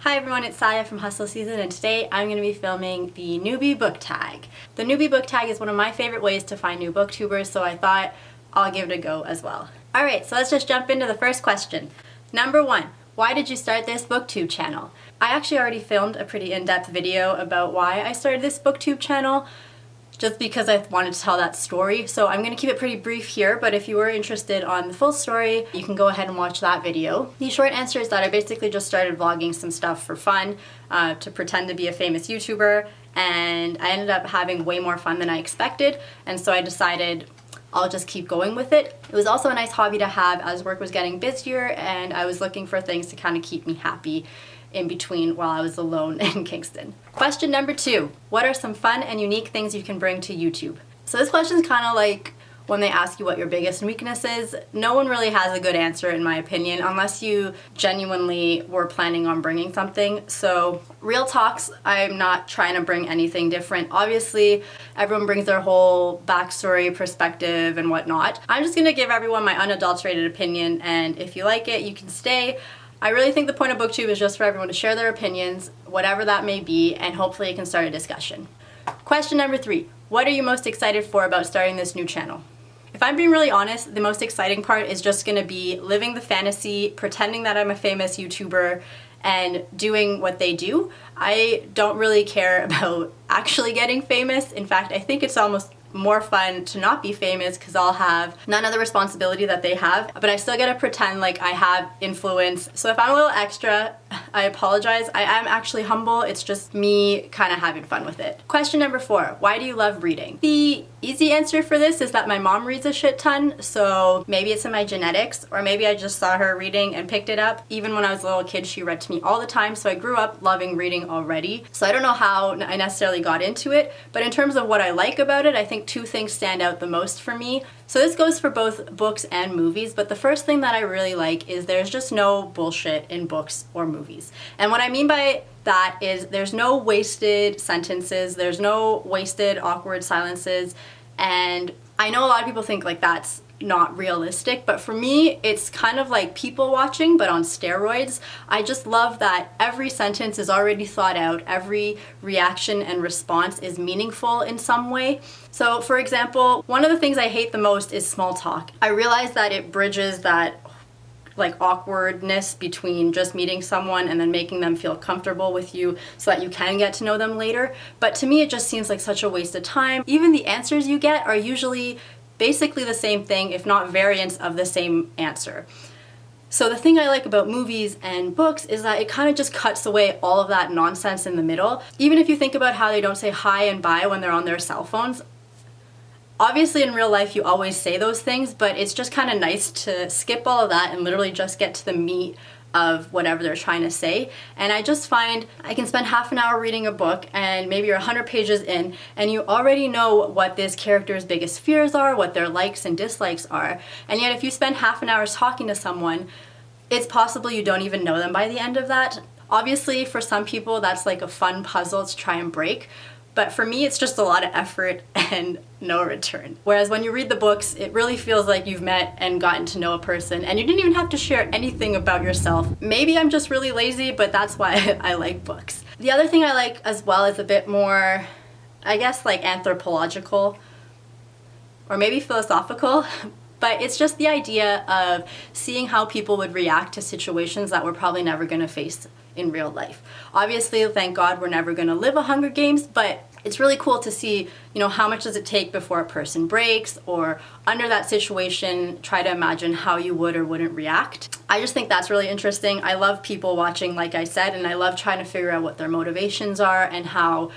Hi everyone, it's Saya from HustleSZN, and today I'm going to be filming the Newbie Book Tag. The Newbie Book Tag is one of my favorite ways to find new booktubers, so I thought I'll give it a go as well. Alright, so let's just jump into the first question. Number 1. Why did you start this booktube channel? I actually already filmed a pretty in-depth video about why I started this booktube channel, just because I wanted to tell that story. So I'm going to keep it pretty brief here, but if you were interested on the full story, you can go ahead and watch that video. The short answer is that I basically just started vlogging some stuff for fun, to pretend to be a famous YouTuber, and I ended up having way more fun than I expected, and so I decided I'll just keep going with it. It was also a nice hobby to have as work was getting busier, and I was looking for things to kind of keep me happy in between while I was alone in Kingston. Question number 2. What are some fun and unique things you can bring to YouTube? So this question is kind of like when they ask you what your biggest weakness is. No one really has a good answer in my opinion, unless you genuinely were planning on bringing something. So real talks, I'm not trying to bring anything different. Obviously, everyone brings their whole backstory, perspective, and whatnot. I'm just gonna give everyone my unadulterated opinion, and if you like it, you can stay. I really think the point of BookTube is just for everyone to share their opinions, whatever that may be, and hopefully it can start a discussion. Question number 3. What are you most excited for about starting this new channel? If I'm being really honest, the most exciting part is just gonna be living the fantasy, pretending that I'm a famous YouTuber, and doing what they do. I don't really care about actually getting famous. In fact, I think it's almost more fun to not be famous because I'll have none of the responsibility that they have, but I still get to pretend like I have influence. So if I'm a little extra, I apologize. I am actually humble. It's just me kind of having fun with it. Question number 4. Why do you love reading? The easy answer for this is that my mom reads a shit ton, so maybe it's in my genetics, or maybe I just saw her reading and picked it up. Even when I was a little kid, she read to me all the time, so I grew up loving reading already. So I don't know how I necessarily got into it, but in terms of what I like about it, I think 2 things stand out the most for me. So this goes for both books and movies, but the first thing that I really like is there's just no bullshit in books or movies. And what I mean by that is there's no wasted sentences, there's no wasted awkward silences, and I know a lot of people think like that's not realistic, but for me it's kind of like people watching but on steroids. I just love that every sentence is already thought out, every reaction and response is meaningful in some way. So for example, one of the things I hate the most is small talk. I realize that it bridges that like awkwardness between just meeting someone and then making them feel comfortable with you so that you can get to know them later, but to me it just seems like such a waste of time. Even the answers you get are usually basically the same thing, if not variants of the same answer. So the thing I like about movies and books is that it kind of just cuts away all of that nonsense in the middle. Even if you think about how they don't say hi and bye when they're on their cell phones, obviously in real life you always say those things, but it's just kind of nice to skip all of that and literally just get to the meat of whatever they're trying to say. And I just find I can spend half an hour reading a book and maybe you're 100 pages in and you already know what this character's biggest fears are, what their likes and dislikes are. And yet if you spend half an hour talking to someone, it's possible you don't even know them by the end of that. Obviously for some people that's like a fun puzzle to try and break, but for me it's just a lot of effort and no return. Whereas when you read the books, it really feels like you've met and gotten to know a person and you didn't even have to share anything about yourself. Maybe I'm just really lazy, but that's why I like books. The other thing I like as well is a bit more, I guess, like anthropological or maybe philosophical, but it's just the idea of seeing how people would react to situations that we're probably never going to face in real life. Obviously, thank God we're never going to live a Hunger Games, but it's really cool to see, you know, how much does it take before a person breaks, or under that situation, try to imagine how you would or wouldn't react. I just think that's really interesting. I love people watching, like I said, and I love trying to figure out what their motivations are and how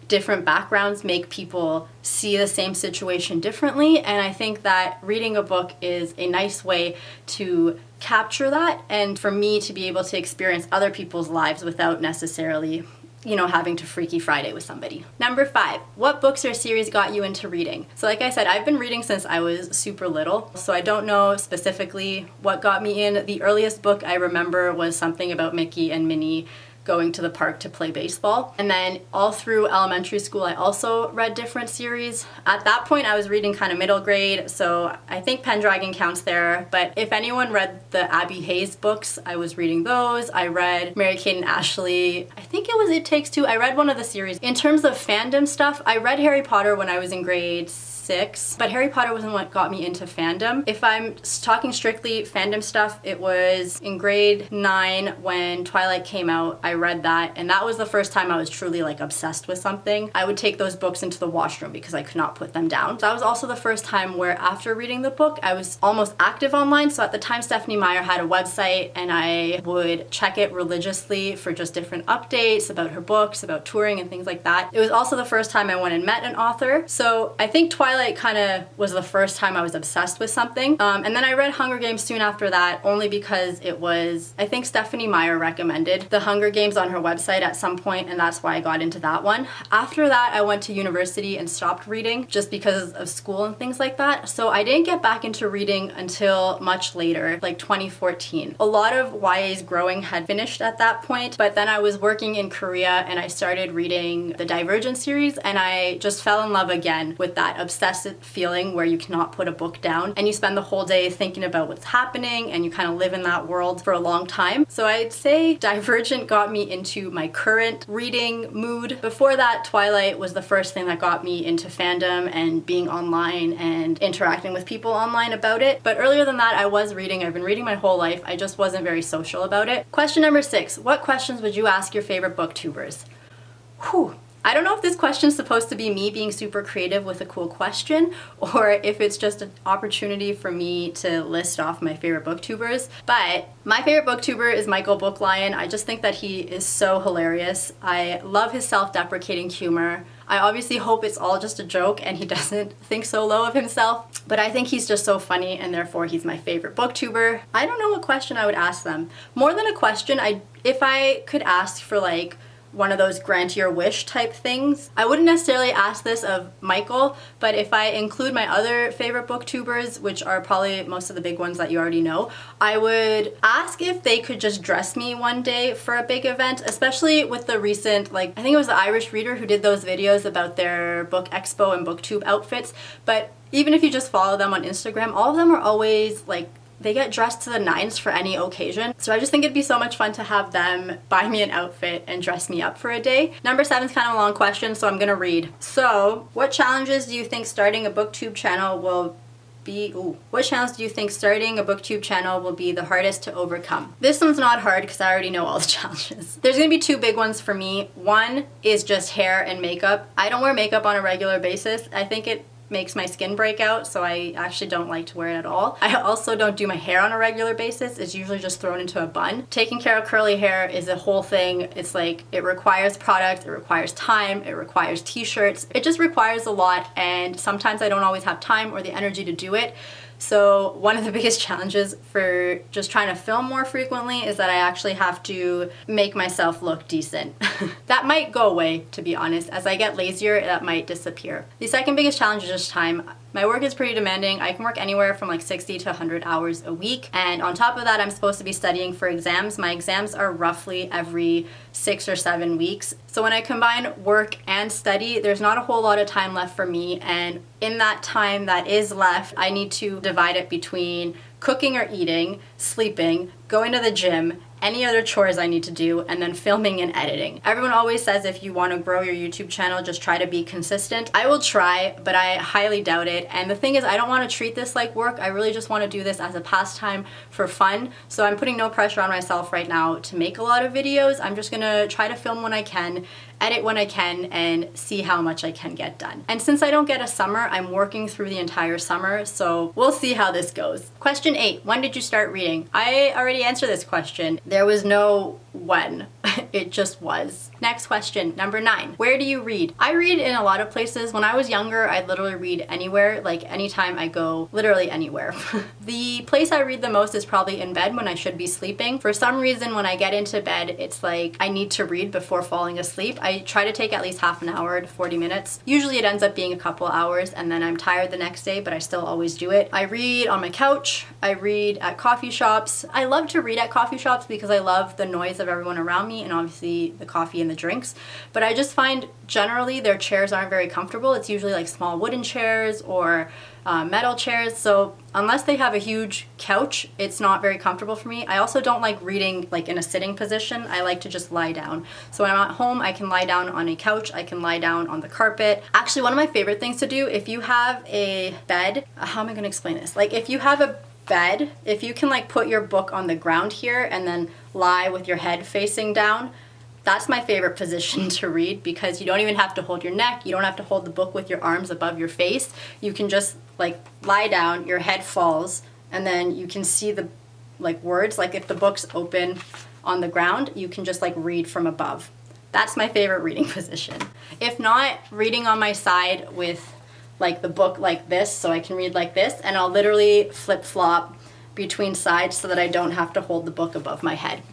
different backgrounds make people see the same situation differently, and I think that reading a book is a nice way to capture that and for me to be able to experience other people's lives without necessarily, you know, having to Freaky Friday with somebody. Number 5, what books or series got you into reading? So like I said, I've been reading since I was super little, so I don't know specifically what got me in. The earliest book I remember was something about Mickey and Minnie going to the park to play baseball. And then all through elementary school, I also read different series. At that point, I was reading kind of middle grade, so I think Pendragon counts there. But if anyone read the Abby Hayes books, I was reading those. I read Mary-Kate and Ashley. I think it was It Takes Two. I read one of the series. In terms of fandom stuff, I read Harry Potter when I was in grade 6, but Harry Potter wasn't what got me into fandom. If I'm talking strictly fandom stuff, it was in grade 9 when Twilight came out. I read that, and that was the first time I was truly like obsessed with something. I would take those books into the washroom because I could not put them down. That was also the first time where after reading the book, I was almost active online. So at the time, Stephanie Meyer had a website, and I would check it religiously for just different updates about her books, about touring and things like that. It was also the first time I went and met an author. So I think Twilight kind of was the first time I was obsessed with something. And then I read Hunger Games soon after that, only because it was, I think Stephanie Meyer recommended the Hunger Games on her website at some point, and that's why I got into that one. After that, I went to university and stopped reading just because of school and things like that. So I didn't get back into reading until much later, like 2014. A lot of YA's growing had finished at that point, but then I was working in Korea and I started reading the Divergent series, and I just fell in love again with that obsessive feeling where you cannot put a book down and you spend the whole day thinking about what's happening and you kind of live in that world for a long time. So I'd say Divergent got me into my current reading mood. Before that, Twilight was the first thing that got me into fandom and being online and interacting with people online about it. But earlier than that, I was reading. I've been reading my whole life. I just wasn't very social about it. Question number 6. What questions would you ask your favorite booktubers? Whew. I don't know if this question is supposed to be me being super creative with a cool question, or if it's just an opportunity for me to list off my favorite booktubers. But my favorite booktuber is Michael Booklion. I just think that he is so hilarious. I love his self-deprecating humor. I obviously hope it's all just a joke and he doesn't think so low of himself, but I think he's just so funny, and therefore he's my favorite booktuber. I don't know what question I would ask them. More than a question, if I could ask for like one of those grant your wish type things. I wouldn't necessarily ask this of Michael, but if I include my other favorite booktubers, which are probably most of the big ones that you already know, I would ask if they could just dress me one day for a big event, especially with the recent, like, I think it was the Irish Reader who did those videos about their book expo and booktube outfits. But even if you just follow them on Instagram, all of them are always like, they get dressed to the nines for any occasion. So I just think it'd be so much fun to have them buy me an outfit and dress me up for a day. Number 7 is kind of a long question, so I'm gonna read. So, what challenges do you think starting a booktube channel will be, what challenges do you think starting a booktube channel will be the hardest to overcome? This one's not hard because I already know all the challenges. There's gonna be 2 big ones for me. One is just hair and makeup. I don't wear makeup on a regular basis. I think it makes my skin break out, so I actually don't like to wear it at all. I also don't do my hair on a regular basis. It's usually just thrown into a bun. Taking care of curly hair is a whole thing. It's like, it requires product, it requires time, it requires t-shirts. It just requires a lot, and sometimes I don't always have time or the energy to do it. So one of the biggest challenges for just trying to film more frequently is that I actually have to make myself look decent. That might go away, to be honest. As I get lazier, that might disappear. The second biggest challenge is just time. My work is pretty demanding. I can work anywhere from like 60 to 100 hours a week. And on top of that, I'm supposed to be studying for exams. My exams are roughly every 6 or 7 weeks. So when I combine work and study, there's not a whole lot of time left for me. And in that time that is left, I need to divide it between cooking or eating, sleeping, going to the gym, any other chores I need to do, and then filming and editing. Everyone always says if you want to grow your YouTube channel, just try to be consistent. I will try, but I highly doubt it. And the thing is, I don't want to treat this like work. I really just want to do this as a pastime for fun. So I'm putting no pressure on myself right now to make a lot of videos. I'm just gonna try to film when I can, edit when I can, and see how much I can get done. And since I don't get a summer, I'm working through the entire summer, so we'll see how this goes. Question 8, when did you start reading? I already answered this question. There was no when, it just was. Next question, number 9, where do you read? I read in a lot of places. When I was younger, I'd literally read anywhere, like anytime I go, literally anywhere. The place I read the most is probably in bed when I should be sleeping. For some reason, when I get into bed, it's like I need to read before falling asleep. I try to take at least half an hour to 40 minutes. Usually it ends up being a couple hours, and then I'm tired the next day, but I still always do it. I read on my couch. I read at coffee shops. I love to read at coffee shops because I love the noise of everyone around me and obviously the coffee and the drinks. But I just find generally their chairs aren't very comfortable. It's usually like small wooden chairs or metal chairs, so unless they have a huge couch, it's not very comfortable for me. I also don't like reading like in a sitting position. I like to just lie down. So when I'm at home, I can lie down on a couch, I can lie down on the carpet. Actually, one of my favorite things to do, if you have a bed, how am I gonna explain this? Like if you have a bed, if you can like put your book on the ground here and then lie with your head facing down, that's my favorite position to read, because you don't even have to hold your neck, you don't have to hold the book with your arms above your face. You can just like lie down, your head falls, and then you can see the like words. Like if the book's open on the ground, you can just like read from above. That's my favorite reading position. If not, reading on my side with like the book like this, so I can read like this, and I'll literally flip-flop between sides so that I don't have to hold the book above my head.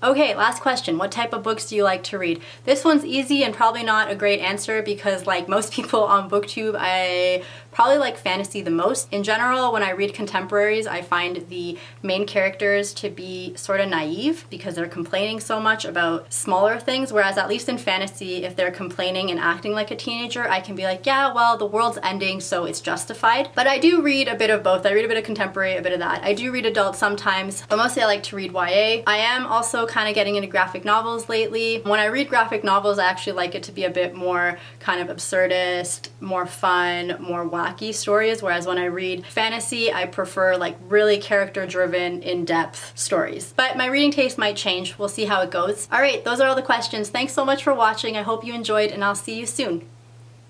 Okay, last question. What type of books do you like to read? This one's easy and probably not a great answer, because like most people on Booktube, I probably like fantasy the most. In general, when I read contemporaries, I find the main characters to be sort of naive because they're complaining so much about smaller things, whereas at least in fantasy, if they're complaining and acting like a teenager, I can be like, yeah, well, the world's ending, so it's justified. But I do read a bit of both. I read a bit of contemporary, a bit of that. I do read adult sometimes, but mostly I like to read YA. I am also kind of getting into graphic novels lately. When I read graphic novels, I actually like it to be a bit more kind of absurdist, more fun, more wacky stories, whereas when I read fantasy, I prefer like really character-driven, in-depth stories. But my reading taste might change. We'll see how it goes. All right, those are all the questions. Thanks so much for watching. I hope you enjoyed, and I'll see you soon.